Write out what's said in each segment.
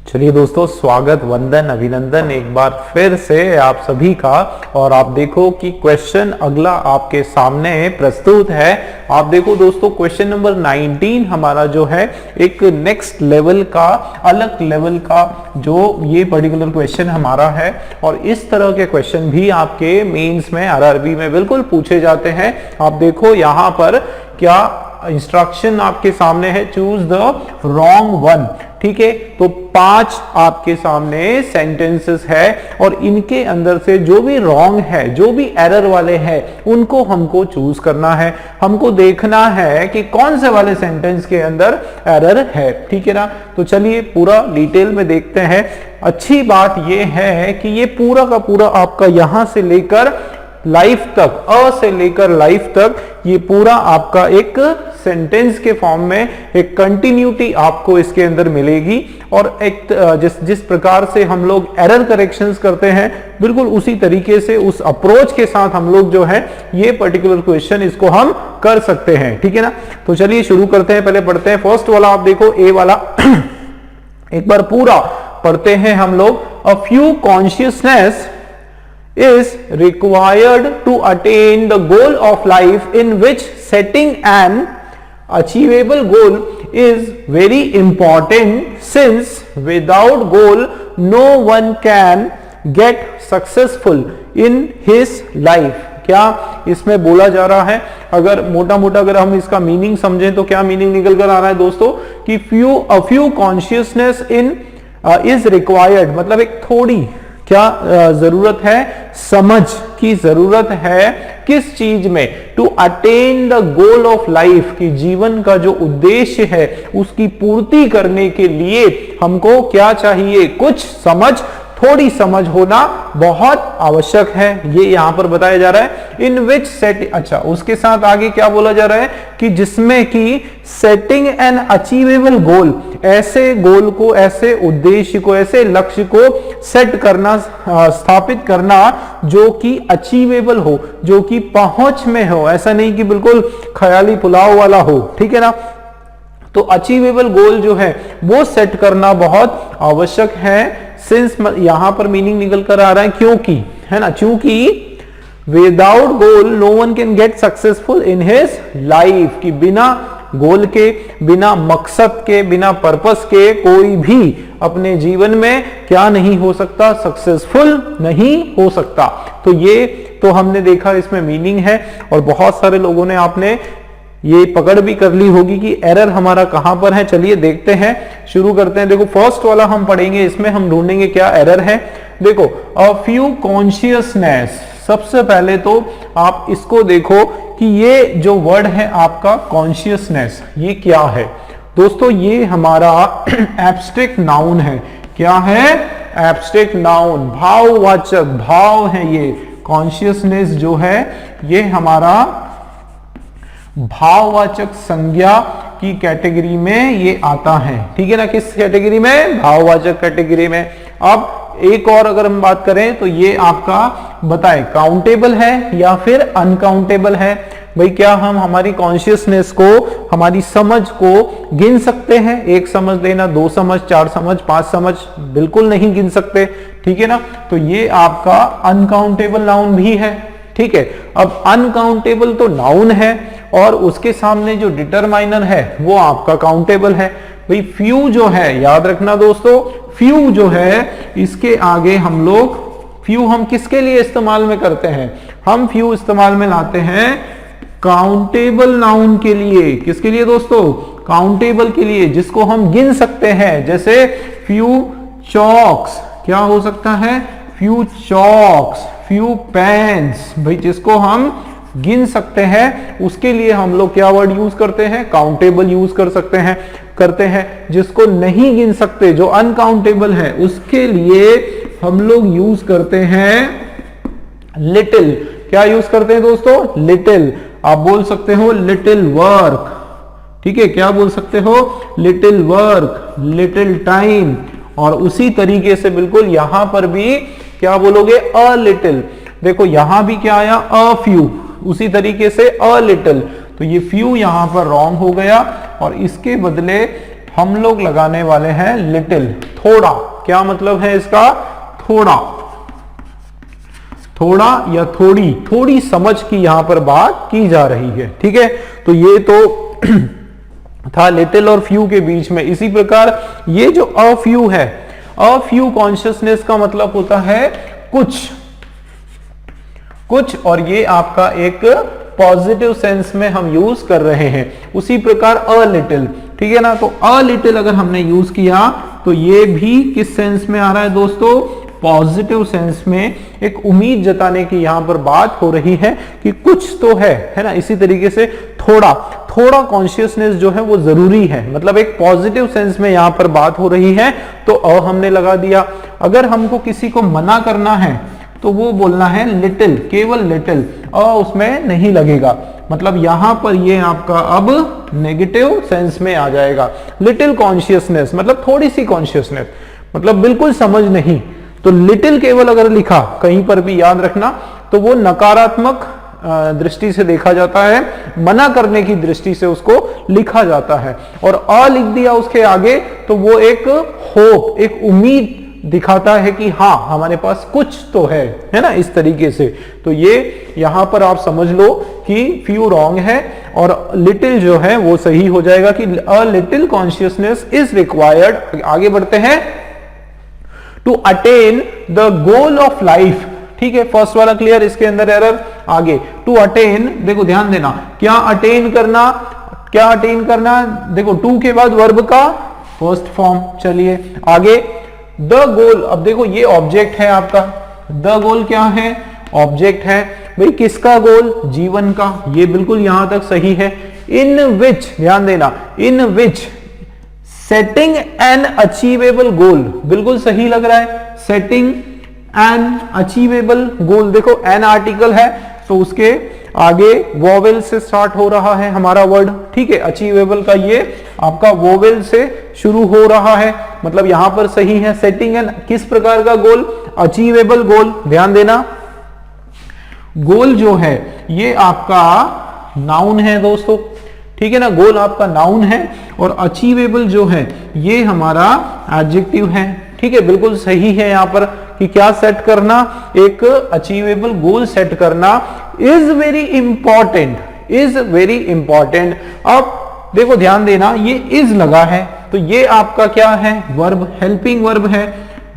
चलिए दोस्तों, स्वागत, वंदन, अभिनंदन एक बार फिर से आप सभी का। और आप देखो कि क्वेश्चन अगला आपके सामने प्रस्तुत है। आप देखो दोस्तों, क्वेश्चन नंबर 19 हमारा जो है एक नेक्स्ट लेवल का, अलग लेवल का जो ये पर्टिकुलर क्वेश्चन हमारा है। और इस तरह के क्वेश्चन भी आपके मेंस में, आरआरबी में बिल्कुल पूछे जाते हैं। आप देखो यहाँ पर क्या इंस्ट्रक्शन आपके सामने है, चूज द रॉन्ग वन। ठीक है, तो 5 आपके सामने सेंटेंसेस है और इनके अंदर से जो भी रॉन्ग है, जो भी एरर वाले हैं, उनको हमको चूज करना है। हमको देखना है कि कौन से वाले सेंटेंस के अंदर एरर है। ठीक है ना, तो चलिए पूरा डिटेल में देखते हैं। अच्छी बात यह है कि ये पूरा का पूरा आपका यहां से लेकर लाइफ तक, अ से लेकर लाइफ तक, ये पूरा आपका एक सेंटेंस के फॉर्म में एक कंटिन्यूटी आपको इसके अंदर मिलेगी। और एक जिस प्रकार से हम लोग एरर करेक्शंस करते हैं, बिल्कुल उसी तरीके से, उस अप्रोच के साथ हम लोग जो है ये पर्टिकुलर क्वेश्चन इसको हम कर सकते हैं। ठीक है ना, तो चलिए शुरू करते हैं। पहले पढ़ते हैं फर्स्ट वाला। आप देखो ए वाला एक बार पूरा पढ़ते हैं हम लोग। A few consciousness is required to attain the goal of life, in which setting an achievable goal is very important, since without goal no one can get successful in his life। क्या इसमें बोला जा रहा है? अगर मोटा मोटा अगर हम इसका मीनिंग समझें तो क्या मीनिंग निकल कर आ रहा है दोस्तों कि a few consciousness in is required, मतलब एक थोड़ी क्या जरूरत है, समझ की जरूरत है। किस चीज में? To attain the goal of life, की जीवन का जो उद्देश्य है उसकी पूर्ति करने के लिए हमको क्या चाहिए? कुछ समझ, थोड़ी समझ होना बहुत आवश्यक है, ये यहां पर बताया जा रहा है। इन विच सेट, अच्छा उसके साथ आगे क्या बोला जा रहा है कि जिसमें कि सेटिंग एन अचीवेबल गोल, ऐसे गोल को, ऐसे उद्देश्य को, ऐसे लक्ष्य को सेट करना, स्थापित करना जो कि अचीवेबल हो, जो कि पहुंच में हो। ऐसा नहीं कि बिल्कुल ख्याली पुलाव वाला हो। ठीक है ना, तो अचीवेबल गोल जो है वो सेट करना बहुत आवश्यक है। सिंस यहां पर मीनिंग निकल कर आ रहा है क्योंकि, है ना, क्योंकि without goal no one can get successful in his life, कि बिना गोल के, बिना मकसद के, बिना पर्पस के कोई भी अपने जीवन में क्या नहीं हो सकता? सक्सेसफुल नहीं हो सकता। तो ये तो हमने देखा इसमें मीनिंग है। और बहुत सारे लोगों ने, आपने ये पकड़ भी कर ली होगी कि एरर हमारा कहां पर है। चलिए देखते हैं, शुरू करते हैं। देखो फर्स्ट वाला हम पढ़ेंगे, इसमें हम ढूंढेंगे क्या एरर है। देखो अ फ्यू कॉन्शियसनेस, सबसे पहले तो आप इसको देखो कि ये जो वर्ड है आपका कॉन्शियसनेस, ये क्या है दोस्तों? ये हमारा एब्स्ट्रैक्ट नाउन है। क्या है? एब्स्ट्रैक्ट नाउन, भाववाचक, भाव है ये। कॉन्शियसनेस जो है ये हमारा भाववाचक संज्ञा की कैटेगरी में ये आता है। ठीक है ना, किस कैटेगरी में? भाववाचक कैटेगरी में। अब एक और अगर हम बात करें तो ये आपका बताएं, काउंटेबल है या फिर अनकाउंटेबल है? भाई क्या हम हमारी कॉन्शियसनेस को, हमारी समझ को गिन सकते हैं? एक समझ लेना, 2 समझ, 4 समझ, 5 समझ, बिल्कुल नहीं गिन सकते। ठीक है ना, तो ये आपका अनकाउंटेबल नाउन भी है। ठीक है, अब अनकाउंटेबल तो नाउन है और उसके सामने जो डिटरमाइनर है वो आपका काउंटेबल है। भाई फ्यू जो है, याद रखना दोस्तों, फ्यू जो है इसके आगे हम लोग, फ्यू हम किसके लिए इस्तेमाल में करते हैं? हम फ्यू इस्तेमाल में लाते हैं काउंटेबल नाउन के लिए। किसके लिए दोस्तों? काउंटेबल के लिए, जिसको हम गिन सकते हैं। जैसे फ्यू चॉक्स, क्या हो सकता है? फ्यू चॉक्स, फ्यू पेन्स, भाई जिसको हम गिन सकते हैं उसके लिए हम लोग क्या वर्ड यूज करते हैं? काउंटेबल यूज कर सकते हैं, करते हैं। जिसको नहीं गिन सकते, जो अनकाउंटेबल है, उसके लिए हम लोग यूज करते हैं लिटिल। क्या यूज करते हैं दोस्तों? लिटिल। आप बोल सकते हो लिटिल वर्क। ठीक है, क्या बोल सकते हो? Little work, little time. और उसी तरीके से बिल्कुल यहां पर भी क्या बोलोगे? A little. देखो यहां भी क्या आया? A few. उसी तरीके से अ लिटिल। तो ये फ्यू यहां पर रॉन्ग हो गया और इसके बदले हम लोग लगाने वाले हैं लिटिल, थोड़ा। क्या मतलब है इसका? थोड़ा, थोड़ा या थोड़ी, थोड़ी समझ की यहां पर बात की जा रही है। ठीक है, तो ये तो था लिटिल और फ्यू के बीच में। इसी प्रकार ये जो अ फ्यू है, अ फ्यू कॉन्शियसनेस का मतलब होता है कुछ, कुछ, और ये आपका एक पॉजिटिव सेंस में हम यूज कर रहे हैं। उसी प्रकार अ लिटिल, ठीक है ना, तो अ लिटिल अगर हमने यूज किया तो ये भी किस सेंस में आ रहा है दोस्तों? पॉजिटिव सेंस में, एक उम्मीद जताने की यहां पर बात हो रही है कि कुछ तो है ना। इसी तरीके से थोड़ा, थोड़ा कॉन्शियसनेस जो है वो जरूरी है, मतलब एक पॉजिटिव सेंस में यहां पर बात हो रही है, तो अ हमने लगा दिया। अगर हमको किसी को मना करना है तो वो बोलना है लिटिल, केवल लिटिल, अ उसमें नहीं लगेगा, मतलब यहां पर ये आपका अब नेगेटिव सेंस में आ जाएगा। लिटिल कॉन्शियसनेस मतलब थोड़ी सी कॉन्शियसनेस, मतलब बिल्कुल समझ नहीं। तो लिटिल केवल अगर लिखा कहीं पर भी, याद रखना, तो वो नकारात्मक दृष्टि से देखा जाता है, मना करने की दृष्टि से उसको लिखा जाता है। और अ लिख दिया उसके आगे तो वो एक होप, एक उम्मीद दिखाता है कि हाँ हमारे पास कुछ तो है ना, इस तरीके से। तो ये यहां पर आप समझ लो कि फ्यू रॉन्ग है और लिटिल जो है वो सही हो जाएगा कि a little consciousness is required. आगे बढ़ते हैं, to attain the goal of life. ठीक है, फर्स्ट वाला क्लियर, इसके अंदर एरर। आगे टू अटेन, देखो ध्यान देना, क्या अटेन करना, क्या अटेन करना, देखो टू के बाद वर्ब का फर्स्ट फॉर्म। चलिए आगे, द गोल, अब देखो ये ऑब्जेक्ट है आपका, द गोल क्या है? ऑब्जेक्ट है भाई, किसका गोल? जीवन का, ये बिल्कुल यहां तक सही है। इन विच, ध्यान देना, इन विच सेटिंग एन अचीवेबल गोल, बिल्कुल सही लग रहा है। सेटिंग एन अचीवेबल गोल, देखो एन आर्टिकल है तो उसके आगे वोवेल से स्टार्ट हो रहा है हमारा वर्ड। ठीक है, अचीवेबल का ये आपका वोवेल से शुरू हो रहा है, मतलब यहां पर सही है। सेटिंग एन किस प्रकार का गोल? अचीवेबल गोल। ध्यान देना, गोल जो है ये आपका नाउन है दोस्तों, ठीक है ना, गोल आपका नाउन है और अचीवेबल जो है ये हमारा एडजेक्टिव है। ठीक है, बिल्कुल सही है यहां पर कि क्या सेट करना, एक अचीवेबल गोल सेट करना is very important, is very important. अब देखो ध्यान देना, ये इज लगा है तो ये आपका क्या है? वर्ब, हेल्पिंग वर्ब है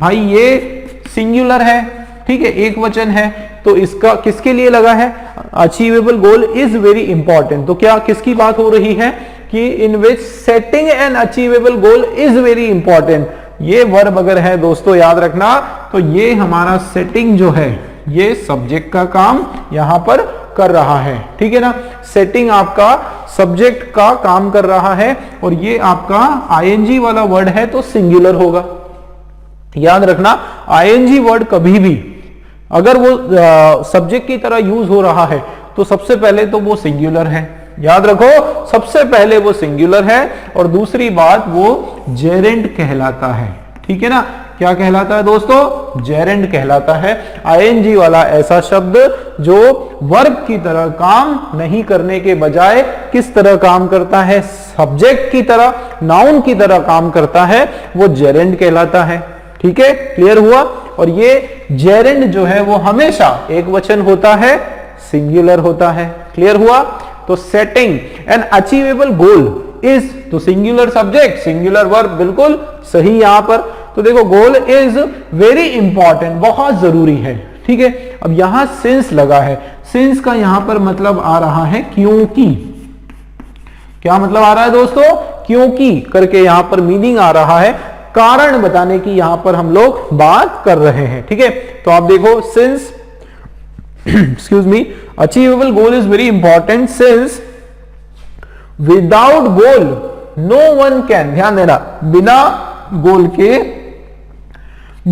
भाई, ये सिंगुलर है, ठीक है, एक वचन है, तो इसका किसके लिए लगा है? Achievable goal is very important. तो क्या किसकी बात हो रही है कि in which setting an achievable goal is very important. ये वर्ब अगर है दोस्तों, याद रखना, तो ये हमारा सेटिंग जो है ये सब्जेक्ट का काम यहां पर कर रहा है। ठीक है ना, सेटिंग आपका सब्जेक्ट का काम कर रहा है और ये आपका आईएनजी वाला वर्ड है तो सिंगुलर होगा। याद रखना, आईएनजी वर्ड कभी भी अगर वो सब्जेक्ट की तरह यूज हो रहा है तो सबसे पहले तो वो सिंगुलर है। याद रखो, सबसे पहले वो सिंगुलर है और दूसरी बात वो जेरेंट कहलाता है। ठीक है ना, क्या कहलाता है दोस्तों? जेरेंट कहलाता है। आईएनजी वाला ऐसा शब्द जो वर्ब की तरह काम नहीं करने के बजाय किस तरह काम करता है? सब्जेक्ट की तरह, नाउन की तरह काम करता है, वो जेरेंट कहलाता है। ठीक है, क्लियर हुआ? और ये जेरेंट जो है वो हमेशा एक वचन होता है, सिंगुलर होता है। क्लियर हुआ? तो setting an achievable goal is, तो सिंगुलर सब्जेक्ट सिंगुलर वर्ब, बिल्कुल सही यहां पर। तो देखो, गोल इज वेरी इंपॉर्टेंट, बहुत जरूरी है। ठीक है, अब यहां सिंस लगा है, सिंस का यहां पर मतलब आ रहा है क्योंकि। क्या मतलब आ रहा है दोस्तों? क्योंकि करके यहां पर मीनिंग आ रहा है, कारण बताने की यहां पर हम लोग बात कर रहे हैं। ठीक है, तो आप देखो, since excuse me, achievable goal is very important since without goal no one can, ध्यान देना, बिना गोल के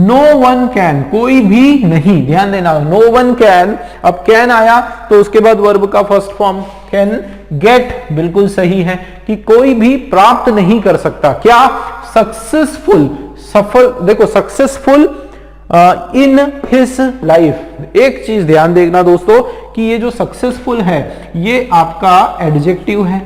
no one can, कोई भी नहीं, ध्यान देना, no one can। अब can आया तो उसके बाद वर्ब का फर्स्ट फॉर्म can get, बिल्कुल सही है कि कोई भी प्राप्त नहीं कर सकता। क्या? सक्सेसफुल, सफल, देखो सक्सेसफुल इन हिज लाइफ। एक चीज ध्यान देखना दोस्तों कि ये जो सक्सेसफुल है ये आपका एडजेक्टिव है।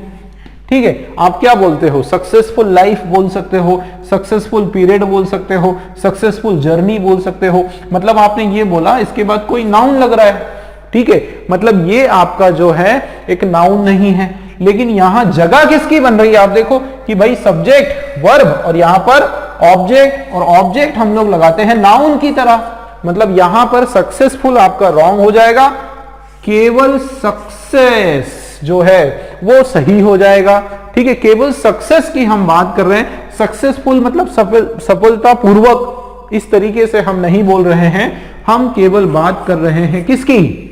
ठीक है, आप क्या बोलते हो? सक्सेसफुल लाइफ बोल सकते हो, सक्सेसफुल पीरियड बोल सकते हो, सक्सेसफुल जर्नी बोल सकते हो। मतलब आपने ये बोला, इसके बाद कोई नाउन लग रहा है, ठीक है, मतलब ये आपका जो है एक नाउन नहीं है। लेकिन यहां जगह किसकी बन रही है? आप देखो कि भाई सब्जेक्ट वर्ब और यहां पर ऑब्जेक्ट, और ऑब्जेक्ट हम लोग लगाते हैं नाउन की तरह। मतलब यहां पर सक्सेसफुल आपका रॉन्ग हो जाएगा, केवल सक्सेस जो है वो सही हो जाएगा। ठीक है, केवल सक्सेस की हम बात कर रहे हैं, सक्सेसफुल मतलब सफलता पूर्वक, इस तरीके से हम नहीं बोल रहे हैं। हम केवल बात कर रहे हैं किसकी?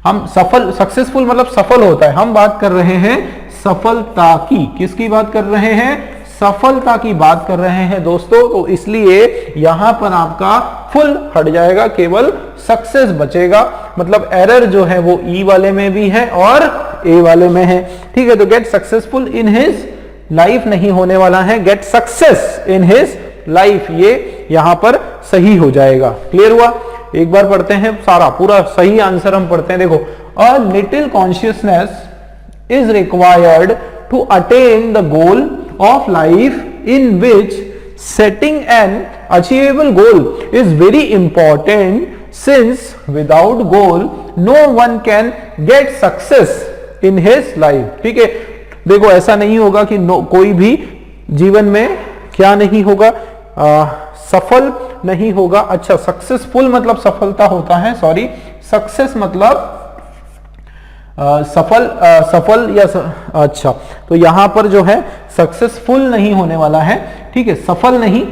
हम सफल, सक्सेसफुल मतलब सफल होता है, हम बात कर रहे हैं सफलता की। किसकी बात कर रहे हैं? सफलता की बात कर रहे हैं दोस्तों। तो इसलिए यहां पर आपका फुल हट जाएगा, केवल सक्सेस बचेगा। मतलब एरर जो है वो ई वाले में भी है और ए वाले में है। ठीक है, तो gate successful in his life नहीं होने वाला है, get success in his life, ये यहां पर सही हो जाएगा। क्लियर हुआ? एक बार पढ़ते हैं सारा, पूरा सही आंसर हम पढ़ते हैं। देखो, a little consciousness is required to attain the goal of life, in which setting an achievable goal is very important, since without goal no one can get success in his life। ठीक है, देखो ऐसा नहीं होगा कि कोई भी जीवन में क्या नहीं होगा, सफल नहीं होगा। अच्छा, सक्सेसफुल मतलब सफलता होता है, सॉरी, सक्सेस मतलब सफल या अच्छा, तो यहां पर जो है सक्सेसफुल नहीं होने वाला है। ठीक है, सफल नहीं,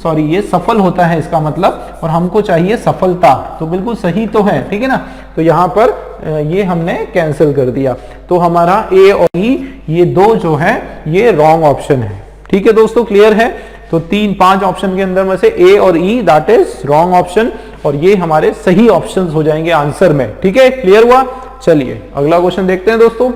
सॉरी, ये सफल होता है इसका मतलब, और हमको चाहिए सफलता, तो बिल्कुल सही तो है। ठीक है ना, तो यहां पर ये हमने कैंसिल कर दिया। तो हमारा ए और ई ये दो जो है ये रॉन्ग ऑप्शन है। ठीक है दोस्तों, क्लियर है? तो 3-5 ऑप्शन के अंदर में से ए और ई दैट इज रॉन्ग ऑप्शन, और ये हमारे सही ऑप्शंस हो जाएंगे आंसर में। ठीक है, क्लियर हुआ? चलिए अगला क्वेश्चन देखते हैं दोस्तों।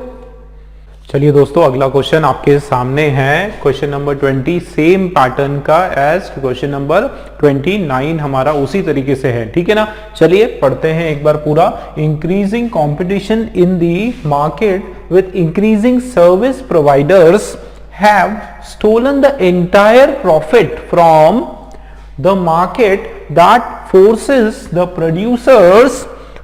चलिए दोस्तों, अगला क्वेश्चन आपके सामने है, क्वेश्चन नंबर 20, सेम पैटर्न का एज क्वेश्चन नंबर 29 हमारा उसी तरीके से है। ठीक है ना, चलिए पढ़ते हैं एक बार पूरा। Increasing competition in the market with increasing service providers have stolen the entire profit from the market, that forces the producers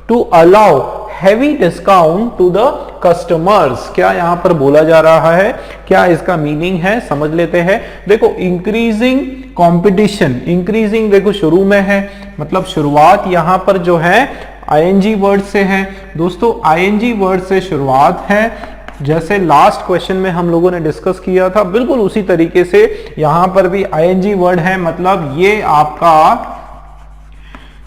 to allow heavy discount to the customers। क्या यहां पर बोला जा रहा है, क्या इसका मीनिंग है, समझ लेते हैं। देखो, इंक्रीजिंग कंपटीशन, इंक्रीजिंग देखो शुरू में है, मतलब शुरुआत यहां पर जो है आईएनजी वर्ड से है दोस्तों, आईएनजी वर्ड से शुरुआत है। जैसे लास्ट क्वेश्चन में हम लोगों ने डिस्कस किया था, बिल्कुल उसी तरीके से यहां पर भी आईएनजी वर्ड है, मतलब ये आपका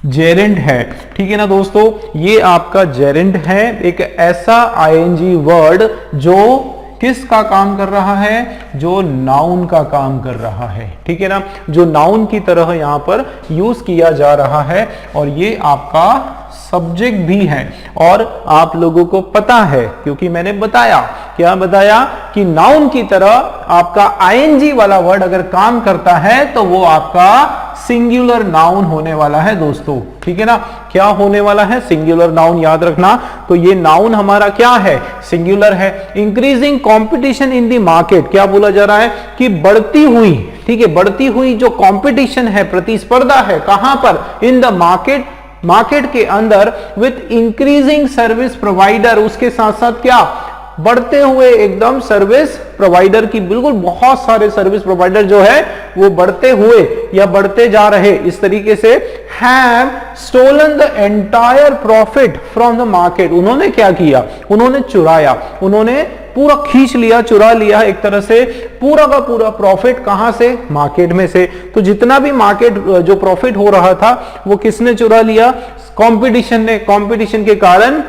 जेरेंड है। ठीक है ना दोस्तों, ये आपका जेरेंड है, एक ऐसा आईएनजी वर्ड जो किसका काम कर रहा है? जो नाउन का काम कर रहा है। ठीक है ना, जो नाउन की तरह यहां पर यूज किया जा रहा है, और ये आपका सब्जेक्ट भी है। और आप लोगों को पता है, क्योंकि मैंने बताया, क्या बताया, कि नाउन की तरह आपका आईएनजी वाला वर्ड अगर काम करता है तो वो आपका सिंगुलर नाउन होने वाला है दोस्तों। ठीक है ना, क्या होने वाला है? सिंगुलर नाउन, याद रखना। तो ये नाउन हमारा क्या है? सिंगुलर है। Increasing competition in the market, क्या बोला जा रहा है कि बढ़ती हुई, ठीक है, बढ़ती हुई जो कंपटीशन है, प्रतिस्पर्धा है, कहां पर? इन द मार्केट, मार्केट के अंदर, विथ इंक्रीजिंग सर्विस प्रोवाइडर, उसके साथ साथ क्या? बढ़ते हुए एकदम सर्विस प्रोवाइडर की, बिल्कुल बहुत सारे सर्विस प्रोवाइडर जो है वो बढ़ते हुए या बढ़ते जा रहे, इस तरीके से, have stolen the entire profit from the market. उन्होंने क्या किया? उन्होंने चुराया, उन्होंने पूरा खींच लिया, चुरा लिया एक तरह से पूरा का पूरा प्रॉफिट। कहां से? मार्केट में से। तो जितना भी मार्केट जो प्रॉफिट हो रहा था वो किसने चुरा लिया? कंपटीशन ने। कंपटीशन के कारण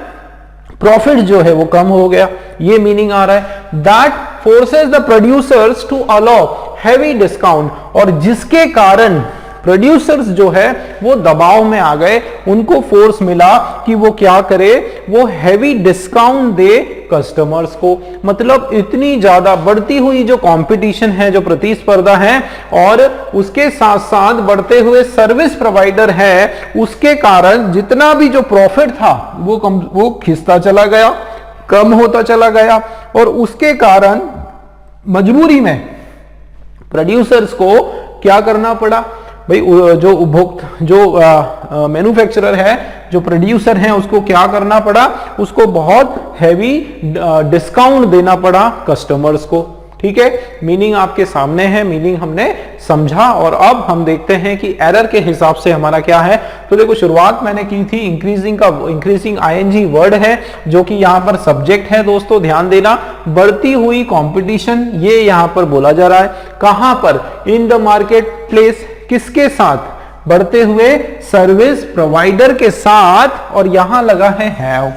प्रॉफिट जो है वो कम हो गया, ये मीनिंग आ रहा है। That forces the producers to allow heavy discount, और जिसके कारण प्रोड्यूसर्स जो है वो दबाव में आ गए, उनको फोर्स मिला कि वो क्या करे? वो हैवी डिस्काउंट दे कस्टमर्स को। मतलब इतनी ज्यादा बढ़ती हुई जो कंपटीशन है, जो प्रतिस्पर्धा है, और उसके साथ साथ बढ़ते हुए सर्विस प्रोवाइडर है, उसके कारण जितना भी जो प्रॉफिट था वो खिसता चला गया। कम होता चला गया और उसके कारण मजबूरी में प्रोड्यूसर्स को क्या करना पड़ा भाई, जो उपभोक्ता जो मैन्युफैक्चरर है, जो प्रोड्यूसर है, उसको क्या करना पड़ा, उसको बहुत हैवी डिस्काउंट देना पड़ा कस्टमर्स को। ठीक है, मीनिंग आपके सामने है, मीनिंग हमने समझा और अब हम देखते हैं कि एरर के हिसाब से हमारा क्या है। तो देखो शुरुआत मैंने की थी इंक्रीजिंग आईएनजी वर्ड है जो कि यहां पर सब्जेक्ट है दोस्तों, ध्यान देना। बढ़ती हुई कंपटीशन ये यहां पर बोला जा रहा है, कहां पर, इन द मार्केट प्लेस, किसके साथ, बढ़ते हुए सर्विस प्रोवाइडर के साथ, और यहां लगा है हैव।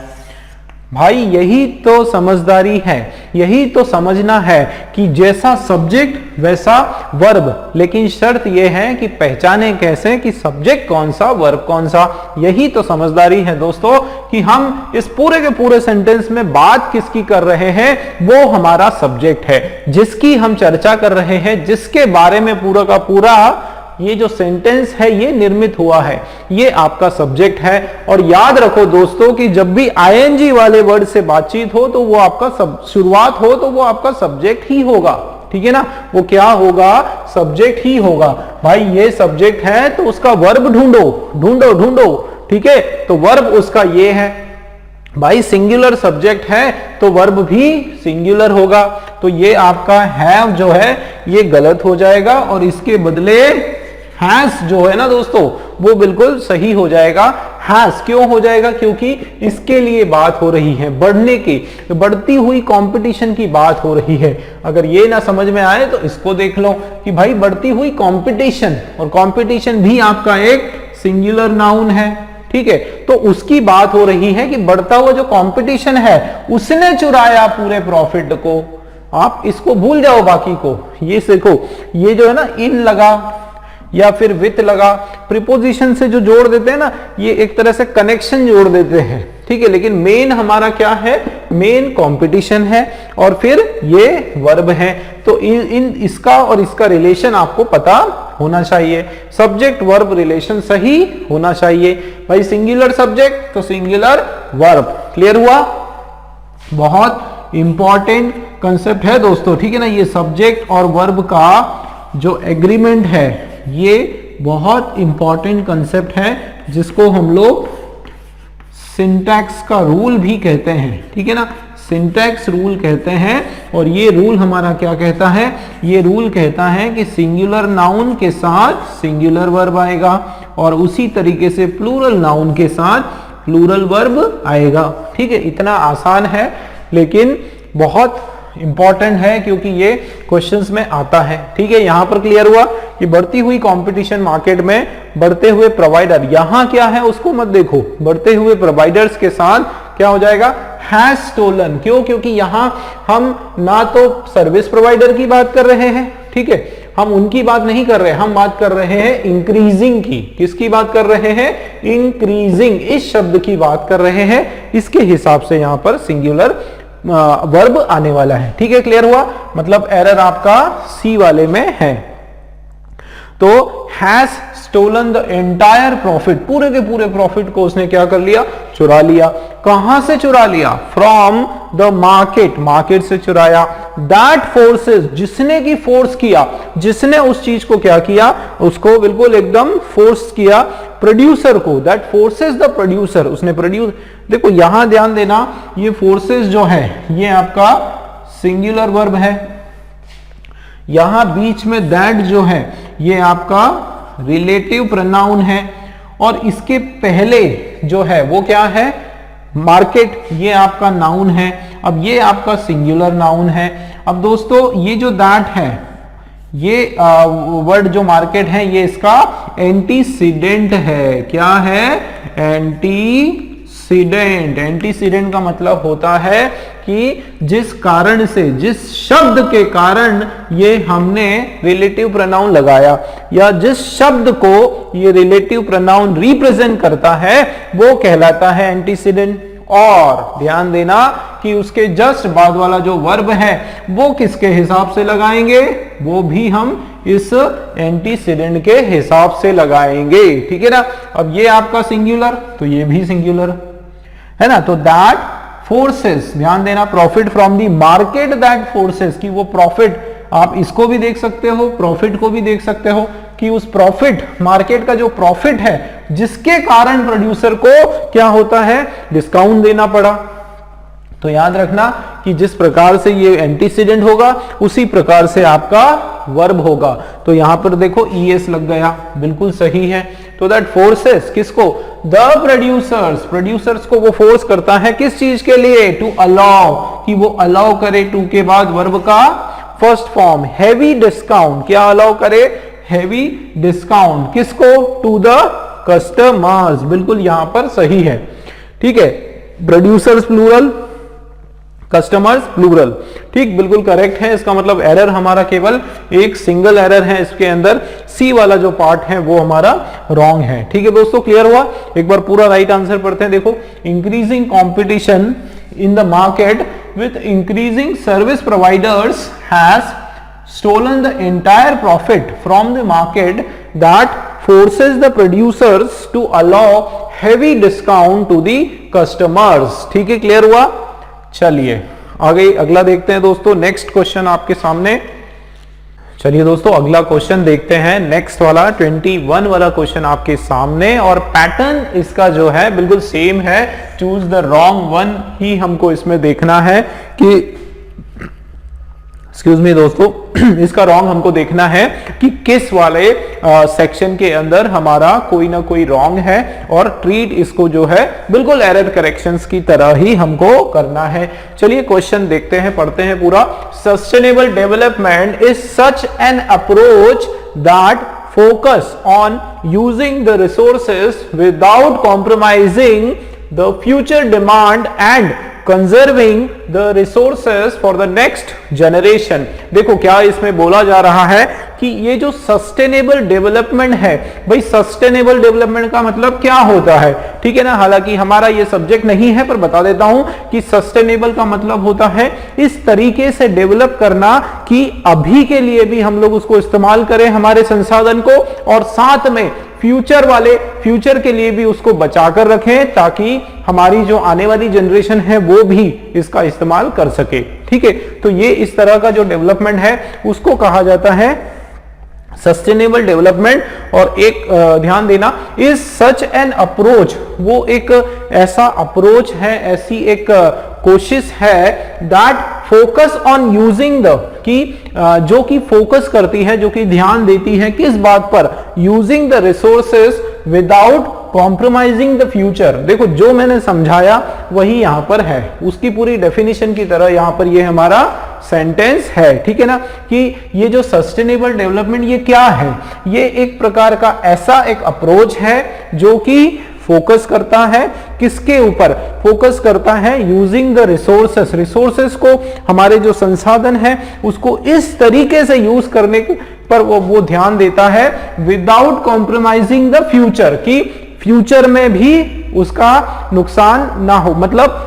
भाई यही तो समझदारी है, यही तो समझना है कि जैसा सब्जेक्ट वैसा वर्ब, लेकिन शर्त यह है कि पहचाने कैसे कि सब्जेक्ट कौन सा वर्ब कौन सा। यही तो समझदारी है दोस्तों कि हम इस पूरे के पूरे सेंटेंस में बात किसकी कर रहे हैं, वो हमारा सब्जेक्ट है, जिसकी हम चर्चा कर रहे हैं, जिसके बारे में पूरा का पूरा ये जो सेंटेंस है ये निर्मित हुआ है, ये आपका सब्जेक्ट है। और याद रखो दोस्तों कि जब भी आईएनजी वाले वर्ड से बातचीत हो तो वो आपका शुरुआत हो तो वो आपका सब्जेक्ट ही होगा। ठीक है ना, वो क्या होगा, सब्जेक्ट ही होगा। भाई ये सब्जेक्ट है तो उसका वर्ब ढूंढो ढूंढो ढूंढो। ठीक है, तो वर्ब उसका ये है। भाई सिंगुलर सब्जेक्ट है तो वर्ब भी सिंगुलर होगा, तो ये आपका हैव जो है ये गलत हो जाएगा और इसके बदले हैज जो है ना दोस्तों वो बिल्कुल सही हो जाएगा। हैज क्यों हो जाएगा, क्योंकि इसके लिए बात हो रही है, बढ़ने की, बढ़ती हुई कंपटीशन की बात हो रही है। अगर ये ना समझ में आए तो इसको देख लो कि भाई बढ़ती हुई कंपटीशन, और कंपटीशन भी आपका एक सिंगुलर नाउन है। ठीक है, तो उसकी बात हो रही है कि बढ़ता हुआ जो कंपटीशन है उसने चुराया पूरे प्रॉफिट को। आप इसको भूल जाओ, बाकी को ये देखो, ये जो है ना इन लगा या फिर विथ लगा, प्रीपोजिशन से जो जोड़ देते हैं ना, ये एक तरह से कनेक्शन जोड़ देते हैं। ठीक है, लेकिन मेन हमारा क्या है, मेन कंपटीशन है और फिर ये वर्ब है। तो इसका और इसका रिलेशन आपको पता होना चाहिए, सब्जेक्ट वर्ब रिलेशन सही होना चाहिए। भाई सिंगुलर सब्जेक्ट तो सिंगुलर वर्ब, क्लियर हुआ। बहुत इंपॉर्टेंट कंसेप्ट है दोस्तों, ठीक है ना। ये सब्जेक्ट और वर्ब का जो एग्रीमेंट है ये बहुत इंपॉर्टेंट कंसेप्ट है, जिसको हम लोग सिंटैक्स का रूल भी कहते हैं। ठीक है ना, सिंटैक्स रूल कहते हैं। और ये रूल हमारा क्या कहता है, ये रूल कहता है कि सिंगुलर नाउन के साथ सिंगुलर वर्ब आएगा और उसी तरीके से प्लूरल नाउन के साथ प्लूरल वर्ब आएगा। ठीक है, इतना आसान है लेकिन बहुत इंपॉर्टेंट है क्योंकि ये क्वेश्चंस में आता है। ठीक है, यहां पर क्लियर हुआ कि बढ़ती हुई कंपटीशन मार्केट में, बढ़ते हुए प्रोवाइडर, यहां क्या है उसको मत देखो, बढ़ते हुए प्रोवाइडर्स के साथ क्या हो जाएगा, हैज स्टोलन। क्यों, क्योंकि यहां हम ना तो सर्विस प्रोवाइडर की बात कर रहे हैं, ठीक है, हम उनकी बात नहीं कर रहे, हम बात कर रहे हैं इंक्रीजिंग की। किसकी बात कर रहे हैं, इंक्रीजिंग, इस शब्द की बात कर रहे हैं। इसके हिसाब से यहां पर सिंगुलर वर्ब आने वाला है। ठीक है, क्लियर हुआ। मतलब एरर आपका सी वाले में है। तो has stolen the entire profit, पूरे के पूरे प्रॉफिट को उसने क्या कर लिया, चुरा लिया। कहां से चुरा लिया, फ्रॉम द मार्केट, मार्केट से चुराया। दैट फोर्सेस, जिसने की फोर्स किया, जिसने उस चीज को क्या किया, उसको बिल्कुल एकदम फोर्स किया प्रोड्यूसर को। दैट फोर्सेस द प्रोड्यूसर, उसने प्रोड्यूस, देखो यहां ध्यान देना, ये फोर्सेस जो है ये आपका सिंगुलर वर्ब है। यहां बीच में दैट जो है ये आपका रिलेटिव प्रोनाउन है और इसके पहले जो है वो क्या है, मार्केट, ये आपका नाउन है। अब ये आपका सिंगुलर नाउन है। अब दोस्तों ये जो दैट है, ये वर्ड जो मार्केट है ये इसका एंटीसीडेंट है। क्या है, एंटीसीडेंट। एंटीसीडेंट का मतलब होता है कि जिस कारण से, जिस शब्द के कारण ये हमने रिलेटिव प्रोनाउन लगाया या जिस शब्द को ये रिलेटिव प्रोनाउन रिप्रेजेंट करता है वो कहलाता है एंटीसीडेंट। और ध्यान देना कि उसके जस्ट बाद वाला जो वर्ब है वो किसके हिसाब से लगाएंगे, वो भी हम इस एंटीसीडेंट के हिसाब से लगाएंगे। ठीक है ना। अब ये आपका सिंगुलर तो ये भी सिंगुलर है ना। तो दैट फोर्सेस, ध्यान देना, profit from the market that forces, कि वो प्रॉफिट, आप इसको भी देख सकते हो, प्रॉफिट को भी देख सकते हो, कि उस प्रॉफिट, मार्केट का जो प्रॉफिट है जिसके कारण प्रोड्यूसर को क्या होता है, डिस्काउंट देना पड़ा। तो याद रखना कि जिस प्रकार से ये एंटीसीडेंट होगा उसी प्रकार से आपका वर्ब होगा। तो यहां पर देखो ईएस लग गया, बिल्कुल सही है। तो दैट फोर्सेस किसको, द प्रोड्यूसर्स, प्रोड्यूसर्स को वो फोर्स करता है किस चीज के लिए, टू अलाउ, कि वो अलाउ करे, टू के बाद वर्ब का फर्स्ट फॉर्म हैवी डिस्काउंट, क्या अलाउ करे, हैवी डिस्काउंट, किसको, टू द कस्टमर्स, बिल्कुल यहां पर सही है। ठीक है, प्रोड्यूसर्स प्लूरल, कस्टमर्स प्लूरल, ठीक, बिल्कुल करेक्ट है। इसका मतलब एरर हमारा केवल एक सिंगल एरर है इसके अंदर, सी वाला जो पार्ट है वो हमारा रॉन्ग है। ठीक है दोस्तों, क्लियर हुआ। एक बार पूरा राइट आंसर पढ़ते हैं। देखो, increasing competition in the market with increasing service providers has stolen the entire profit from the market that forces the producers to allow heavy discount to the customers। ठीक है, clear हुआ। चलिए आगे अगला देखते हैं दोस्तों, नेक्स्ट क्वेश्चन आपके सामने। चलिए दोस्तों अगला क्वेश्चन देखते हैं, नेक्स्ट वाला 21 वाला क्वेश्चन आपके सामने, और पैटर्न इसका जो है बिल्कुल सेम है, चूज द रॉन्ग वन ही हमको इसमें देखना है कि, एक्सक्यूज मी दोस्तों, इसका रॉन्ग हमको देखना है कि किस वाले सेक्शन के अंदर हमारा कोई ना कोई रॉन्ग है, और ट्रीट इसको जो है बिल्कुल एरर करेक्शंस की तरह ही हमको करना है। चलिए क्वेश्चन देखते हैं, पढ़ते हैं पूरा। Sustainable development is such an approach that focus on using the resources without compromising the future demand and conserving the resources for the next generation. देखो क्या इसमें बोला जा रहा है कि ये जो सस्टेनेबल डेवलपमेंट है, भाई सस्टेनेबल डेवलपमेंट का मतलब क्या होता है, ठीक है ना। हालांकि हमारा ये सब्जेक्ट नहीं है, पर बता देता हूं कि सस्टेनेबल का मतलब होता है इस तरीके से डेवलप करना कि अभी के लिए भी हम लोग उसको इस्तेमाल करें हमारे संसाधन को, और साथ में फ्यूचर के लिए भी उसको बचा कर रखें, ताकि हमारी जो आने वाली जनरेशन है वो भी इसका इस्तेमाल कर सके। ठीक है, तो ये इस तरह का जो डेवलपमेंट है उसको कहा जाता है सस्टेनेबल डेवलपमेंट। और एक ध्यान देना, इज सच एन अप्रोच, वो एक ऐसा अप्रोच है, ऐसी एक कोशिश है that focus on using the, कि जो कि फोकस करती है, जो कि ध्यान देती है किस बात पर, using the resources without compromising the future. देखो जो मैंने समझाया वही यहां पर है, उसकी पूरी डेफिनेशन की तरह यहां पर ये हमारा सेंटेंस है। ठीक है ना, कि ये जो सस्टेनेबल डेवलपमेंट ये क्या है, ये एक प्रकार का ऐसा एक अप्रोच है जो कि फोकस करता है किसके ऊपर, फोकस करता है यूजिंग द रिसोर्सेस, रिसोर्सेस को, हमारे जो संसाधन है उसको इस तरीके से यूज करने पर वो ध्यान देता है विदाउट कॉम्प्रोमाइजिंग द फ्यूचर, कि फ्यूचर में भी उसका नुकसान ना हो। मतलब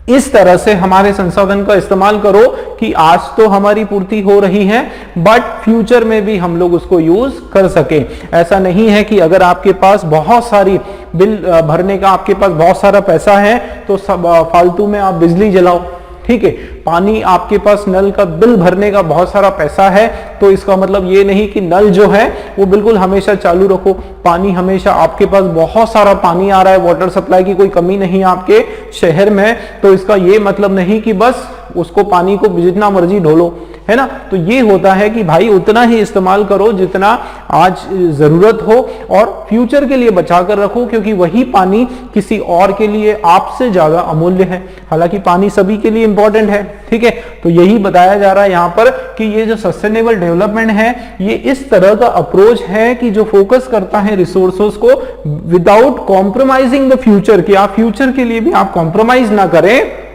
इस तरह से हमारे संसाधन का इस्तेमाल करो कि आज तो हमारी पूर्ति हो रही है, बट फ्यूचर में भी हम लोग उसको यूज कर सके। ऐसा नहीं है कि अगर आपके पास बहुत सारी बिल भरने का, आपके पास बहुत सारा पैसा है तो सब फालतू में आप बिजली जलाओ। ठीक है, पानी आपके पास नल का बिल भरने का बहुत सारा पैसा है, तो इसका मतलब ये नहीं कि नल जो है वो बिल्कुल हमेशा चालू रखो। पानी हमेशा, आपके पास बहुत सारा पानी आ रहा है, वाटर सप्लाई की कोई कमी नहीं है आपके शहर में, तो इसका ये मतलब नहीं कि बस उसको पानी को जितना मर्जी ढोलो, है ना। तो ये होता है कि भाई उतना ही इस्तेमाल करो जितना आज जरूरत हो, और फ्यूचर के लिए बचा कर रखो, क्योंकि वही पानी किसी और के लिए आपसे ज्यादा अमूल्य है। हालांकि पानी सभी के लिए इंपॉर्टेंट है। ठीक है, तो यही बताया जा रहा है यहां पर कि ये जो सस्टेनेबल डेवलपमेंट है ये इस तरह का अप्रोच है कि जो फोकस करता है रिसोर्सेस को विदाउट कॉम्प्रोमाइजिंग द फ्यूचर, कि आप फ्यूचर के लिए भी आप कॉम्प्रोमाइज ना करें,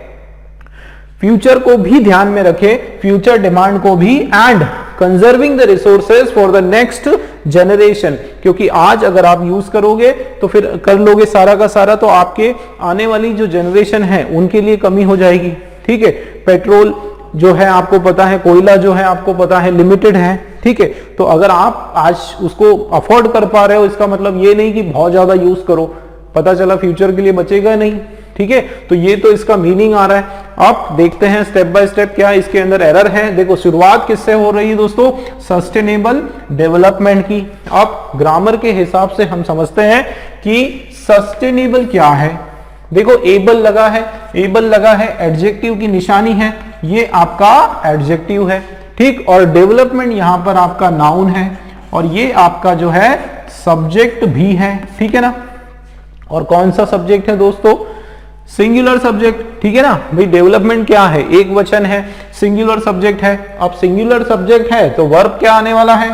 फ्यूचर को भी ध्यान में रखें, फ्यूचर डिमांड को भी, and conserving the resources for the next generation. क्योंकि आज अगर आप यूज करोगे तो फिर कर लोगे सारा का सारा, तो आपके आने वाली जो जनरेशन है उनके लिए कमी हो जाएगी। ठीक है, पेट्रोल जो है आपको पता है, कोयला जो है आपको पता है लिमिटेड है। ठीक है, तो अगर आप आज उसको अफोर्ड कर पा रहे हो, इसका मतलब ये नहीं कि बहुत ज्यादा यूज करो, पता चला फ्यूचर के लिए बचेगा नहीं। ठीक है, तो ये तो इसका मीनिंग आ रहा है। अब देखते हैं स्टेप बाय स्टेप क्या इसके अंदर एरर है। देखो शुरुआत किससे हो रही है दोस्तों, सस्टेनेबल डेवलपमेंट की। अब ग्रामर के हिसाब से हम समझते हैं कि सस्टेनेबल क्या है। देखो एबल लगा है, एबल लगा है, एडजेक्टिव की निशानी है, ये आपका एडजेक्टिव है, ठीक। और डेवलपमेंट यहां पर आपका नाउन है और ये आपका जो है सब्जेक्ट भी है, ठीक है ना। और कौन सा सब्जेक्ट है दोस्तों, सिंगुलर सब्जेक्ट, ठीक है ना भाई। डेवलपमेंट क्या है, एक वचन है, सिंगुलर सब्जेक्ट है। अब सिंगुलर सब्जेक्ट है तो वर्ब क्या आने वाला है,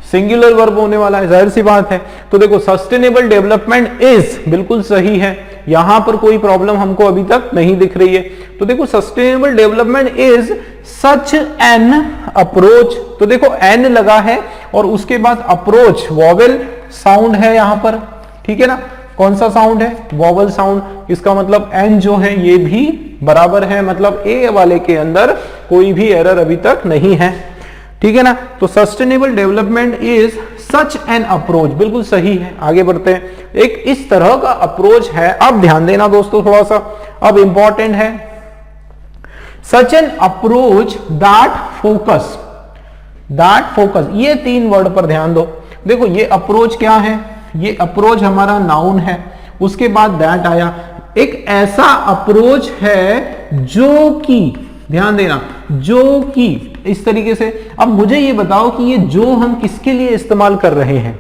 सिंगुलर वर्ब होने वाला है, जाहिर सी बात है। तो देखो सस्टेनेबल डेवलपमेंट इज बिल्कुल सही है, यहां पर कोई प्रॉब्लम हमको अभी तक नहीं दिख रही है। तो देखो sustainable development is such an approach, तो देखो एन लगा है और उसके बाद अप्रोच, वॉवेल साउंड है यहां पर, ठीक है ना। कौन सा साउंड है, वॉवेल साउंड। इसका मतलब एन जो है ये भी बराबर है, मतलब ए वाले के अंदर कोई भी एरर अभी तक नहीं है, ठीक है ना। तो sustainable development is such an approach, बिल्कुल सही है। आगे बढ़ते हैं, एक इस तरह का अप्रोच है। अब ध्यान देना दोस्तों थोड़ा सा, अब इंपॉर्टेंट है, such an approach that focus, that focus, ये 3 वर्ड पर ध्यान दो। देखो ये अप्रोच क्या है, ये अप्रोच हमारा नाउन है, उसके बाद दैट आया। एक ऐसा अप्रोच है जो कि, ध्यान देना, जो कि इस तरीके से। अब मुझे ये बताओ कि ये जो हम किसके लिए इस्तेमाल कर रहे हैं,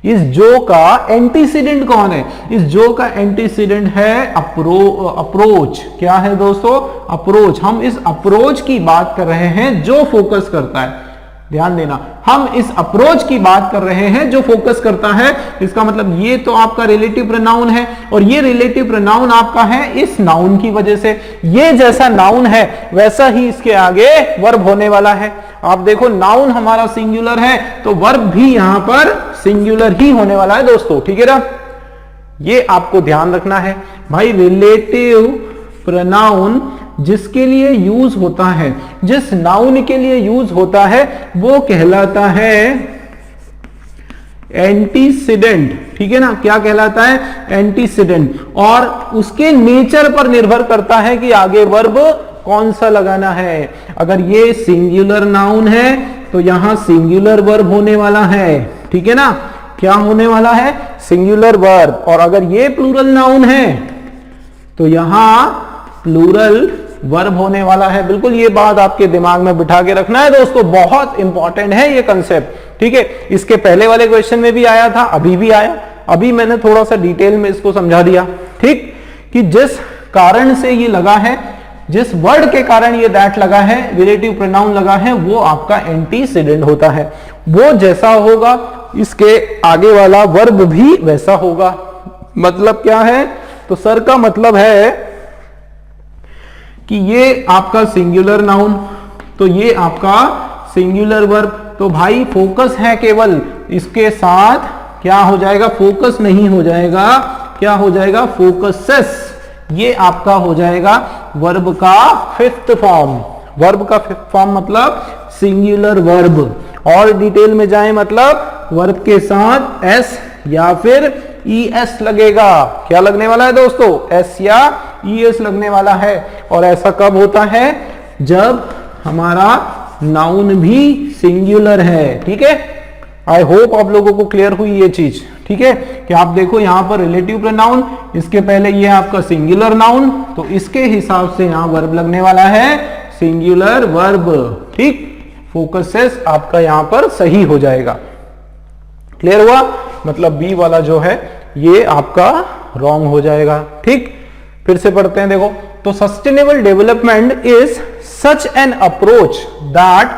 इस जो का एंटीसीडेंट कौन है, इस जो का एंटीसीडेंट है अप्रोच। क्या है दोस्तों, अप्रोच। हम इस अप्रोच की बात कर रहे हैं जो फोकस करता है, ध्यान देना, हम इस अप्रोच की बात कर रहे हैं जो फोकस करता है। इसका मतलब ये तो आपका रिलेटिव प्रोनाउन है और ये रिलेटिव प्रोनाउन आपका है इस नाउन की वजह से। ये जैसा नाउन है वैसा ही इसके आगे वर्ब होने वाला है। आप देखो नाउन हमारा सिंगुलर है तो वर्ब भी यहां पर सिंगुलर ही होने वाला है दोस्तों, ठीक है ना। ये आपको ध्यान रखना है भाई। रिलेटिव प्रोनाउन जिसके लिए यूज होता है, जिस नाउन के लिए यूज होता है वो कहलाता है एंटीसीडेंट, ठीक है ना। क्या कहलाता है, एंटीसीडेंट। और उसके नेचर पर निर्भर करता है कि आगे वर्ब कौन सा लगाना है। अगर ये सिंगुलर नाउन है तो यहां सिंगुलर वर्ब होने वाला है, ठीक है ना। क्या होने वाला है, सिंगुलर वर्ब। और अगर ये प्लूरल नाउन है तो यहां प्लूरल वर्ब होने वाला है। बिल्कुल ये बात आपके दिमाग में बिठा के रखना है दोस्तों, बहुत इंपॉर्टेंट है ये कंसेप्ट, ठीक है। इसके पहले वाले क्वेश्चन में भी आया था, अभी भी आया, अभी मैंने थोड़ा सा डिटेल में इसको समझा दिया, ठीक। कि जिस कारण से ये लगा है, जिस वर्ड के कारण ये दैट लगा है, रिलेटिव प्रोनाउन लगा है, वो आपका एंटीसीडेंट होता है। वो जैसा होगा इसके आगे वाला वर्ब भी वैसा होगा। मतलब क्या है, तो सर का मतलब है कि ये आपका सिंगुलर नाउन तो ये आपका सिंगुलर वर्ब। तो भाई फोकस है केवल, इसके साथ क्या हो जाएगा, फोकस नहीं हो जाएगा, क्या हो जाएगा, फोकसेस। ये आपका हो जाएगा वर्ब का 5th फॉर्म। वर्ब का 5th फॉर्म मतलब सिंगुलर वर्ब। और डिटेल में जाए मतलब वर्ब के साथ एस या फिर ES लगेगा। क्या लगने वाला है दोस्तों, एस या ES लगने वाला है। और ऐसा कब होता है, जब हमारा नाउन भी सिंगुलर है, ठीक है। आई होप आप लोगों को क्लियर हुई ये चीज, ठीक है। कि आप देखो यहां पर रिलेटिव प्रोनाउन, इसके पहले ये आपका सिंगुलर नाउन, तो इसके हिसाब से यहां वर्ब लगने वाला है सिंगुलर वर्ब, ठीक। फोकसेस आपका यहां पर सही हो जाएगा। क्लियर हुआ, मतलब बी वाला जो है ये आपका रॉन्ग हो जाएगा, ठीक। फिर से पढ़ते हैं, देखो तो sustainable development is such an approach that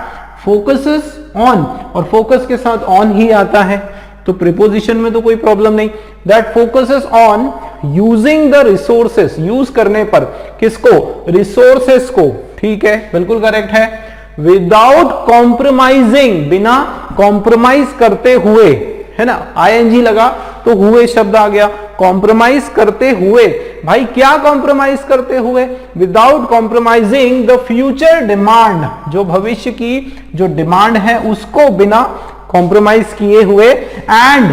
focuses on, और फोकस के साथ ऑन ही आता है तो प्रीपोजिशन में तो कोई प्रॉब्लम नहीं। That focuses on using the resources, use करने पर, किसको, रिसोर्सेस को, ठीक है, बिल्कुल करेक्ट है। विदाउट कॉम्प्रोमाइजिंग, बिना कॉम्प्रोमाइज करते हुए, है ना, ING लगा तो हुए शब्द आ गया, कॉम्प्रोमाइज करते हुए। भाई क्या कॉम्प्रोमाइज करते हुए, without compromising the future demand, जो भविष्य की जो डिमांड है उसको बिना कॉम्प्रोमाइज किए हुए, एंड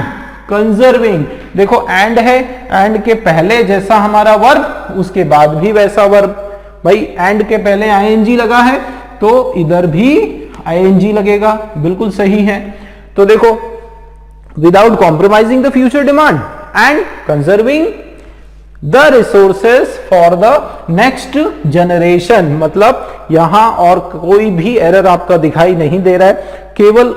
कंजर्विंग। देखो एंड है, एंड के पहले जैसा हमारा वर्ब उसके बाद भी वैसा वर्ब। भाई एंड के पहले आईएनजी लगा है तो इधर भी आईएनजी लगेगा, बिल्कुल सही है। तो देखो without compromising the future demand and conserving the resources for the next generation, मतलब यहां और कोई भी एरर आपका दिखाई नहीं दे रहा है,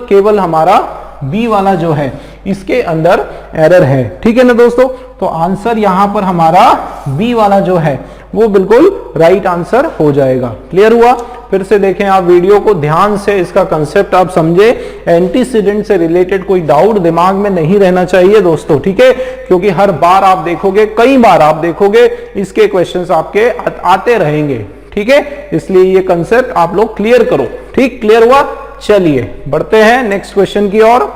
केवल हमारा बी वाला जो है इसके अंदर एरर है। ठीक है ना दोस्तों, तो आंसर यहां पर हमारा बी वाला जो है वो बिल्कुल राइट आंसर हो जाएगा। क्लियर हुआ? फिर से देखें आप वीडियो को ध्यान से, इसका कंसेप्ट आप समझे, एंटीसीडेंट से रिलेटेड कोई डाउट दिमाग में नहीं रहना चाहिए दोस्तों। ठीक है, क्योंकि हर बार आप देखोगे, कई बार आप देखोगे इसके क्वेश्चंस आपके आते रहेंगे। ठीक है, इसलिए ये कंसेप्ट आप लोग क्लियर करो। ठीक, क्लियर हुआ? चलिए बढ़ते हैं नेक्स्ट क्वेश्चन की ओर।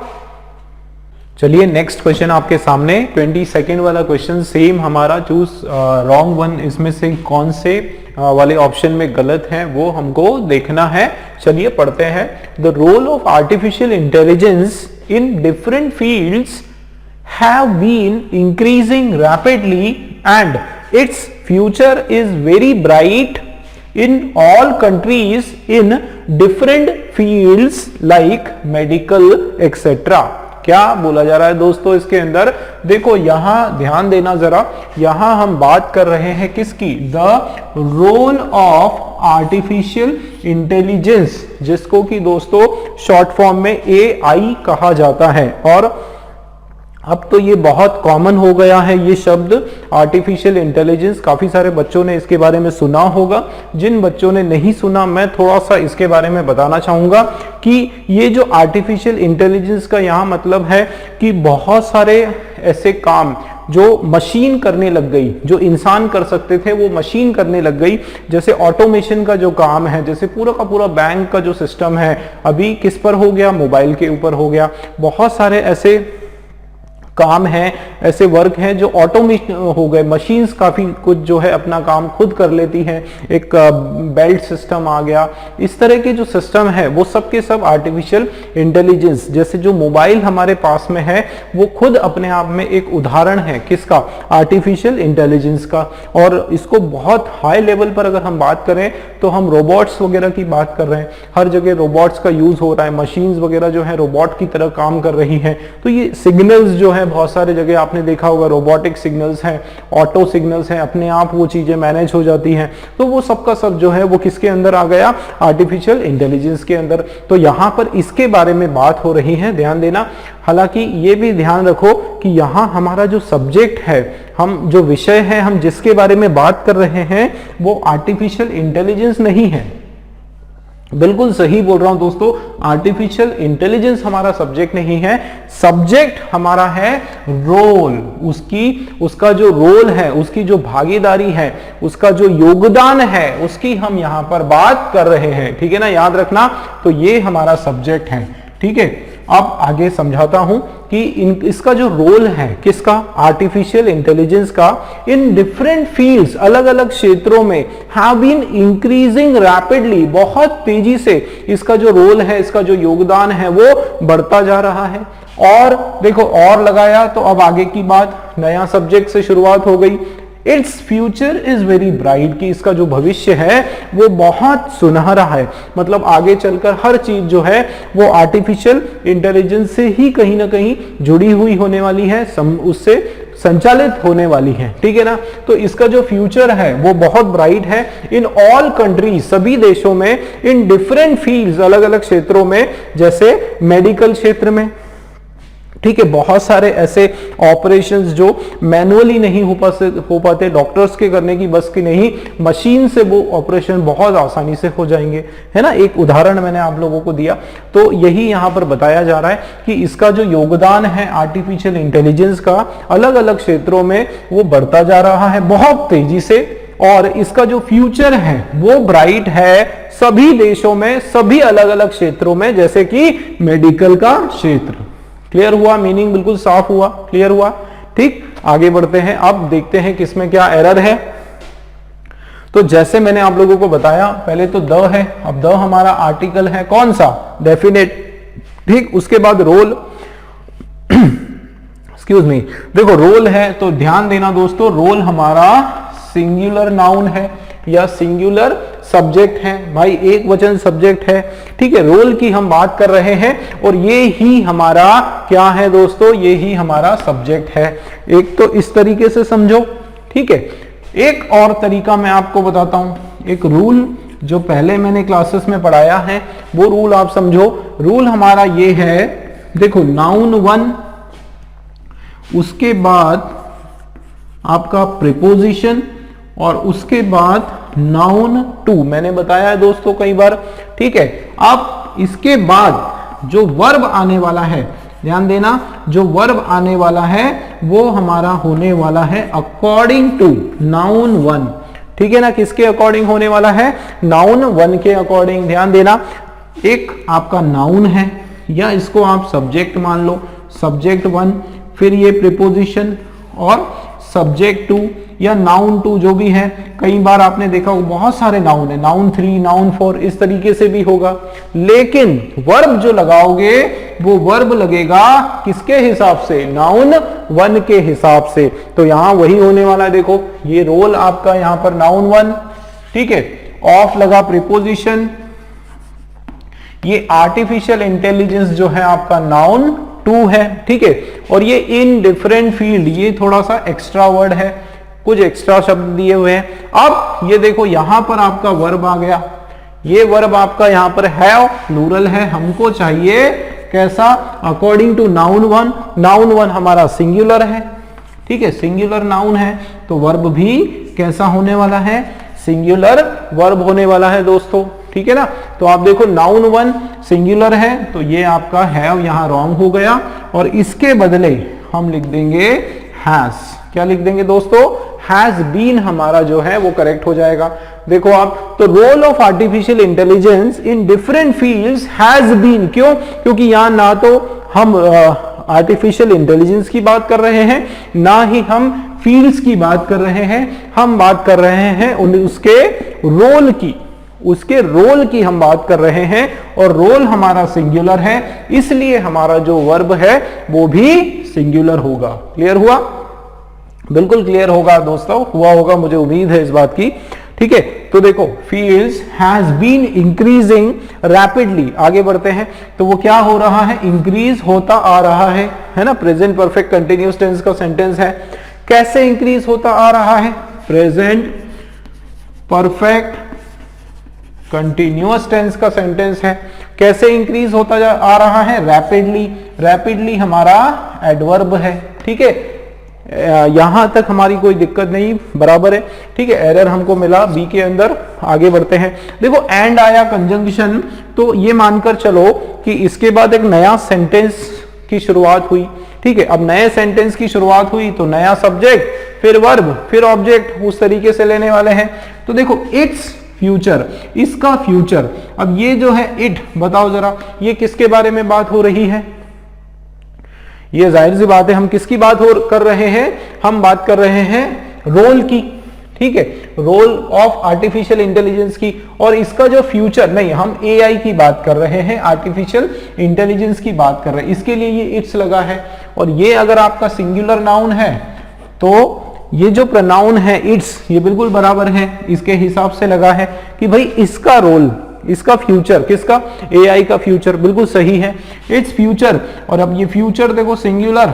चलिए नेक्स्ट क्वेश्चन आपके सामने 22nd वाला क्वेश्चन सेम हमारा, चूज रॉन्ग वन, इसमें से कौन से वाले ऑप्शन में गलत है वो हमको देखना है। चलिए पढ़ते हैं। The role of artificial intelligence in different fields have been increasing rapidly and its future is very bright in all countries in different fields like medical etc। क्या बोला जा रहा है दोस्तों इसके अंदर? देखो यहां ध्यान देना जरा, यहां हम बात कर रहे हैं किसकी? The role of artificial intelligence, जिसको कि दोस्तों शॉर्ट फॉर्म में AI कहा जाता है। और अब तो ये बहुत कॉमन हो गया है ये शब्द आर्टिफिशियल इंटेलिजेंस, काफी सारे बच्चों ने इसके बारे में सुना होगा। जिन बच्चों ने नहीं सुना, मैं थोड़ा सा इसके बारे में बताना चाहूंगा कि ये जो आर्टिफिशियल इंटेलिजेंस का यहाँ मतलब है कि बहुत सारे ऐसे काम जो मशीन करने लग गई, जो इंसान कर सकते थे वो मशीन करने लग गई। जैसे ऑटोमेशन का जो काम है, जैसे पूरा का पूरा बैंक का जो सिस्टम है अभी किस पर हो गया? मोबाइल के ऊपर हो गया। बहुत सारे ऐसे काम है, ऐसे वर्क हैं जो ऑटोमेशन हो गए, मशीन्स काफी कुछ जो है अपना काम खुद कर लेती हैं। एक बेल्ट सिस्टम आ गया, इस तरह के जो सिस्टम है वो सब के सब आर्टिफिशियल इंटेलिजेंस, जैसे जो मोबाइल हमारे पास में है वो खुद अपने आप में एक उदाहरण है किसका? आर्टिफिशियल इंटेलिजेंस का। और इसको बहुत हाई लेवल पर अगर हम बात करें तो हम रोबोट्स वगैरह की बात कर रहे हैं, हर जगह रोबोट्स का यूज हो रहा है, मशीन्स वगैरह जो है रोबोट की तरह काम कर रही हैं। तो ये सिग्नल्स जो है बहुत सारे जगह आपने देखा होगा, रोबोटिक सिग्नल्स हैं, ऑटो सिग्नल्स हैं, अपने आप वो चीजें मैनेज हो जाती हैं। तो वो सबका सब जो है वो किसके अंदर आ गया? आर्टिफिशियल इंटेलिजेंस के अंदर। तो यहां पर इसके बारे में बात हो रही है, ध्यान देना। हालांकि ये भी ध्यान रखो कि यहां हमारा जो सब्जेक्ट है, हम जो विषय है, हम जिसके बारे में बात कर रहे हैं वो आर्टिफिशियल इंटेलिजेंस नहीं है। बिल्कुल सही बोल रहा हूं दोस्तों, आर्टिफिशियल इंटेलिजेंस हमारा सब्जेक्ट नहीं है। सब्जेक्ट हमारा है रोल, उसका जो रोल है, उसकी जो भागीदारी है, उसका जो योगदान है, उसकी हम यहां पर बात कर रहे हैं। ठीक है ना, याद रखना। तो ये हमारा सब्जेक्ट है। ठीक है, अब आगे समझाता हूं कि इसका जो रोल है किसका? आर्टिफिशियल इंटेलिजेंस का, इन डिफरेंट फील्ड्स, अलग अलग क्षेत्रों में, हैव बीन इंक्रीजिंग रैपिडली, बहुत तेजी से इसका जो रोल है, इसका जो योगदान है वो बढ़ता जा रहा है। और देखो और लगाया तो अब आगे की बात, नया सब्जेक्ट से शुरुआत हो गई। It's future is very bright, कि इसका जो भविष्य है वो बहुत सुनहरा है। मतलब आगे चलकर हर चीज जो है वो आर्टिफिशियल इंटेलिजेंस से ही कहीं ना कहीं जुड़ी हुई होने वाली है, उससे संचालित होने वाली है। ठीक है ना, तो इसका जो फ्यूचर है वो बहुत ब्राइट है। इन ऑल कंट्रीज, सभी देशों में, इन डिफरेंट फील्ड्स, अलग अलग क्षेत्रों में, जैसे मेडिकल क्षेत्र में। ठीक है, बहुत सारे ऐसे ऑपरेशंस जो मैनुअली नहीं हो पाते, डॉक्टर्स के करने की बस की नहीं, मशीन से वो ऑपरेशन बहुत आसानी से हो जाएंगे, है ना। एक उदाहरण मैंने आप लोगों को दिया। तो यही यहां पर बताया जा रहा है कि इसका जो योगदान है आर्टिफिशियल इंटेलिजेंस का अलग अलग क्षेत्रों में वो बढ़ता जा रहा है बहुत तेजी से। और इसका जो फ्यूचर है वो ब्राइट है सभी देशों में, सभी अलग अलग क्षेत्रों में, जैसे कि मेडिकल का क्षेत्र। क्लियर हुआ? मीनिंग बिल्कुल साफ हुआ, क्लियर हुआ? ठीक, आगे बढ़ते हैं। अब देखते हैं किसमें क्या एरर है। तो जैसे मैंने आप लोगों को बताया, पहले तो द है, अब द हमारा आर्टिकल है कौन सा? डेफिनेट। ठीक, उसके बाद रोल, एक्सक्यूज मी, देखो रोल है तो ध्यान देना दोस्तों, रोल हमारा सिंगुलर नाउन है या सिंगुलर सब्जेक्ट है भाई, एक वचन सब्जेक्ट है, ठीक है। रोल की हम बात कर रहे हैं और ये ही हमारा क्या है दोस्तों, ये ही हमारा सब्जेक्ट है। एक तो इस तरीके से समझो, ठीक है। एक और तरीका मैं आपको बताता हूं, एक रूल जो पहले मैंने क्लासेस में पढ़ाया है वो रूल आप समझो। रूल हमारा ये है, देखो नाउन 1, उसके बाद आपका प्रीपोजिशन और उसके बाद नाउन 2, मैंने बताया है दोस्तों कई बार, ठीक है। अब इसके बाद जो वर्ब आने वाला है, ध्यान देना, जो वर्ब आने वाला है वो हमारा होने वाला है अकॉर्डिंग टू नाउन 1, ठीक है ना। किसके अकॉर्डिंग होने वाला है, नाउन 1 के अकॉर्डिंग। ध्यान देना, एक आपका नाउन है या इसको आप सब्जेक्ट मान लो, सब्जेक्ट 1, फिर ये प्रीपोजिशन और सब्जेक्ट 2 या नाउन 2 जो भी है। कई बार आपने देखा होगा बहुत सारे नाउन है, नाउन 3, नाउन 4, इस तरीके से भी होगा। लेकिन वर्ब जो लगाओगे वो वर्ब लगेगा किसके हिसाब से, नाउन 1 के हिसाब से। तो यहां वही होने वाला है, देखो ये रोल आपका यहां पर नाउन 1, ठीक है। ऑफ लगा प्रीपोजिशन, ये आर्टिफिशियल इंटेलिजेंस जो है आपका नाउन 2 है, ठीक है। और ये इन डिफरेंट फील्ड, ये थोड़ा सा एक्स्ट्रा वर्ड है, कुछ एक्स्ट्रा शब्द दिए हुए हैं। अब ये देखो यहां पर आपका वर्ब आ गया, ये वर्ब आपका यहां पर है, प्लूरल है, हमको चाहिए कैसा, अकॉर्डिंग टू नाउन 1। नाउन 1 हमारा सिंगुलर है, ठीक है, सिंगुलर नाउन है, तो वर्ब भी कैसा होने वाला है, सिंगुलर वर्ब होने वाला है दोस्तों, ठीक है ना। तो आप देखो नाउन 1 सिंगुलर है, तो ये आपका हैव यहां रॉन्ग हो गया और इसके बदले हम लिख देंगे हैज। क्या लिख देंगे दोस्तों, हैज बीन हमारा जो है वो करेक्ट हो जाएगा। देखो आप, तो role of artificial intelligence in different fields has been, क्यों, क्योंकि यहां ना तो हम आर्टिफिशियल इंटेलिजेंस की बात कर रहे हैं, ना ही हम फील्ड्स की बात कर रहे हैं, हम बात कर रहे हैं उसके रोल की, उसके रोल की हम बात कर रहे हैं। और रोल हमारा सिंगुलर है, इसलिए हमारा जो वर्ब है वो भी सिंगुलर होगा। क्लियर हुआ, बिल्कुल क्लियर होगा दोस्तों, हुआ होगा, मुझे उम्मीद है इस बात की, ठीक है। तो देखो fields has been increasing rapidly, आगे बढ़ते हैं, तो वो क्या हो रहा है, इंक्रीज होता आ रहा है ना। प्रेजेंट परफेक्ट कंटिन्यूअस टेंस का सेंटेंस है, कैसे इंक्रीज होता आ रहा है, प्रेजेंट परफेक्ट कंटिन्यूअस टेंस का सेंटेंस है, कैसे इंक्रीज होता आ रहा है, रैपिडली। रैपिडली हमारा एडवर्ब है, ठीक है, यहां तक हमारी कोई दिक्कत नहीं, बराबर है, ठीक है। एरर हमको मिला बी के अंदर, आगे बढ़ते हैं। देखो एंड आया कंजंक्शन, तो ये मानकर चलो कि इसके बाद एक नया सेंटेंस की शुरुआत हुई, ठीक है। अब नए सेंटेंस की शुरुआत हुई तो नया सब्जेक्ट, फिर वर्ब, फिर ऑब्जेक्ट, उस तरीके से लेने वाले हैं। तो देखो इट्स फ्यूचर, इसका फ्यूचर, अब ये जो है इट, बताओ जरा ये किसके बारे में बात हो रही है, ये जाहिर सी बात है हम किसकी बात कर रहे हैं, हम बात कर रहे हैं रोल की, ठीक है, रोल ऑफ आर्टिफिशियल इंटेलिजेंस की। और इसका जो फ्यूचर नहीं, हम एआई की बात कर रहे हैं, आर्टिफिशियल इंटेलिजेंस की बात कर रहे हैं, इसके लिए ये इट्स लगा है। और ये अगर आपका सिंगुलर नाउन है तो ये जो प्रोनाउन है इट्स, ये बिल्कुल बराबर है, इसके हिसाब से लगा है कि भाई इसका रोल, इसका फ्यूचर, किसका, एआई का फ्यूचर, बिल्कुल सही है, इट्स फ्यूचर। और अब ये फ्यूचर देखो सिंगुलर,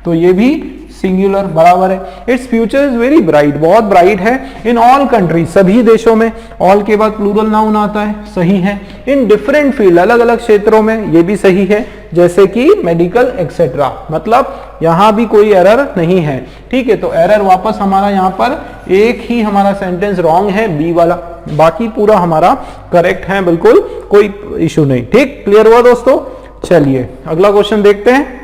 तो ये भी सिंगुलर, बराबर है। It's future is very bright, बहुत ब्राइट है, इन ऑल कंट्री, सभी देशों में, ऑल के बाद प्लूरल नाउन आता है, सही है। इन डिफरेंट फील्ड, अलग अलग क्षेत्रों में, ये भी सही है, जैसे कि मेडिकल एक्सेट्रा, मतलब यहां भी कोई एरर नहीं है, ठीक है। तो एरर वापस हमारा यहां पर एक ही हमारा सेंटेंस रॉन्ग है, बी वाला, बाकी पूरा हमारा करेक्ट है, बिल्कुल कोई इशू नहीं, ठीक। क्लियर हुआ दोस्तों, चलिए अगला क्वेश्चन देखते हैं।